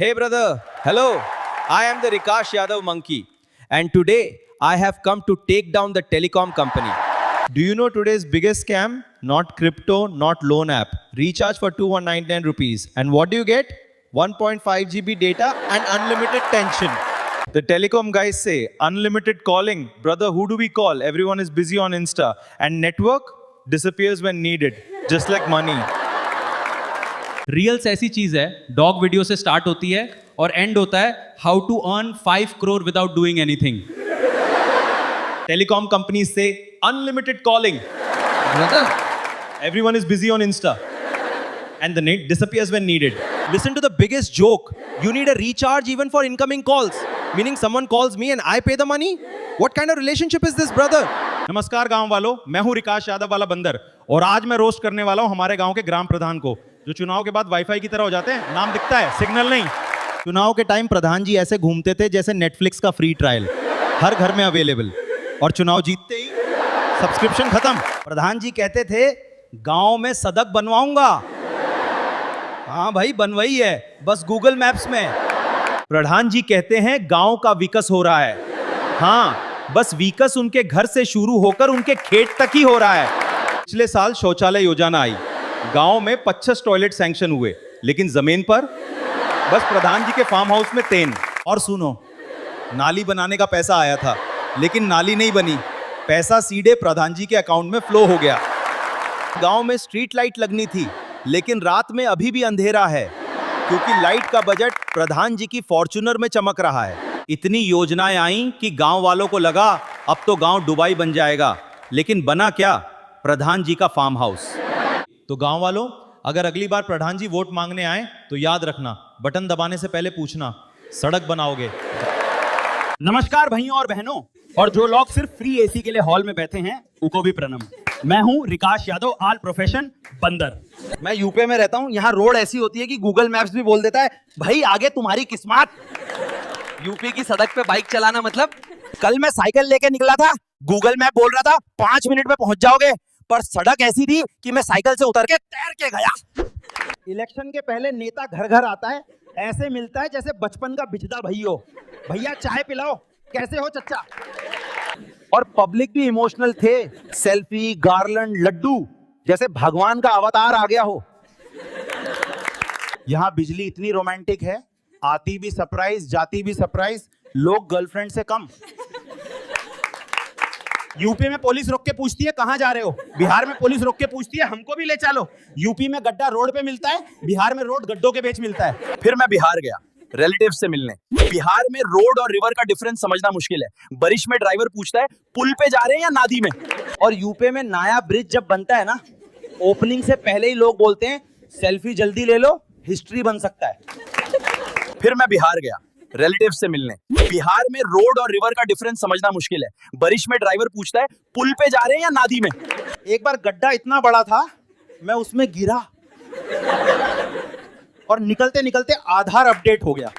Hey brother, hello. I am the Rikash Yadav monkey, and today I have come to take down the telecom company. Do you know today's biggest scam? Not crypto, not loan app. Recharge for 2199 rupees. And what do you get? 1.5 GB data and unlimited tension. The telecom guys say, unlimited calling. Brother, who do we call? Everyone is busy on Insta. And network disappears when needed. Just like money. Reels ऐसी चीज है, dog video से start होती है और and होता है how to earn 5 crore without doing anything. Telecom companies say, unlimited calling. Brother, everyone is busy on Insta. And the net disappears when needed. Listen to the biggest joke. You need a recharge even for incoming calls. Meaning someone calls me and I pay the money? What kind of relationship is this, brother? नमस्कार गांव वालों, मैं हूं रिकाश यादव वाला बंदर और आज मैं रोस्ट करने वाला हूं हमारे गांव के ग्राम प्रधान को जो चुनाव के बाद वाईफाई की तरह हो जाते हैं. नाम दिखता है, सिग्नल नहीं. चुनाव के टाइम प्रधान जी ऐसे घूमते थे जैसे नेटफ्लिक्स का फ्री ट्रायल, हर घर में अवेलेबल. और चुनाव जीतते ही सब्सक्रिप्शन खत्म. प्रधान जी कहते थे गांव में सड़क बनवाऊंगा. हाँ भाई, बनवाई है, बस गूगल मैप्स में. प्रधान जी कहते हैं गांव का विकास हो रहा है. हाँ, बस विकास उनके घर से शुरू होकर उनके खेत तक ही हो रहा है. पिछले साल शौचालय योजना आई, गांव में 25 टॉयलेट सैंक्शन हुए, लेकिन जमीन पर बस प्रधान जी के फार्म हाउस में 3. और सुनो, नाली बनाने का पैसा आया था, लेकिन नाली नहीं बनी. पैसा सीधे प्रधान जी के अकाउंट में फ्लो हो गया. गांव में स्ट्रीट लाइट लगनी थी, लेकिन रात में अभी भी अंधेरा है क्योंकि लाइट का बजट प्रधान जी की फॉर्च्यूनर में चमक रहा है. इतनी योजनाएं आई कि गांव वालों को लगा अब तो गांव दुबई बन जाएगा, लेकिन बना क्या? प्रधान जी का फार्म हाउस. तो गांव वालों, अगर अगली बार प्रधान जी वोट मांगने आए तो याद रखना, बटन दबाने से पहले पूछना सड़क बनाओगे. नमस्कार भाइयों और बहनों, और जो लोग सिर्फ फ्री एसी के लिए हॉल में बैठे हैं उनको भी प्रणाम. मैं हूं रिकाश यादव, ऑल प्रोफेशन बंदर. मैं यूपी में रहता हूँ. यहाँ रोड ऐसी होती है कि गूगल मैप्स भी बोल देता है भाई आगे तुम्हारी किस्मत. यूपी की सड़क पे बाइक चलाना मतलब. कल मैं साइकिल लेके निकला था, गूगल मैप बोल रहा था 5 मिनट में पहुंच जाओगे, पर सड़क ऐसी थी कि मैं साइकिल से उतर के तैर के गया. इलेक्शन के पहले नेता घर घर आता है, ऐसे मिलता है जैसे बचपन का बिछड़ा भाई हो. भैया चाय पिलाओ, कैसे हो चच्चा. और पब्लिक भी इमोशनल थे. सेल्फी, गार्लैंड, लड्डू, जैसे भगवान का अवतार आ गया हो. यहाँ बिजली इतनी रोमांटिक है, आती भी सरप्राइज, जाती भी सरप्राइज. लोग गर्लफ्रेंड से कम. यूपी में पुलिस रोक के पूछती है कहां जा रहे हो, बिहार में पुलिस रोक के पूछती है हमको भी ले चलो. यूपी में गड्ढा रोड पे मिलता है, बिहार में रोड गड्ढों के बीच मिलता है. फिर मैं बिहार गया रिलेटिव से मिलने. बिहार में रोड और रिवर का डिफरेंस समझना मुश्किल है. बारिश में ड्राइवर पूछता है पुल पे जा रहे हैं या नादी में. और यूपी में नया ब्रिज जब बनता है ना, ओपनिंग से पहले ही लोग बोलते हैं सेल्फी जल्दी ले लो, हिस्ट्री बन सकता है. फिर मैं बिहार गया रिलेटिव से मिलने. बिहार में रोड और रिवर का डिफरेंस समझना मुश्किल है. बारिश में ड्राइवर पूछता है पुल पे जा रहे हैं या नादी में. एक बार गड्ढा इतना बड़ा था, मैं उसमें गिरा और निकलते निकलते आधार अपडेट हो गया.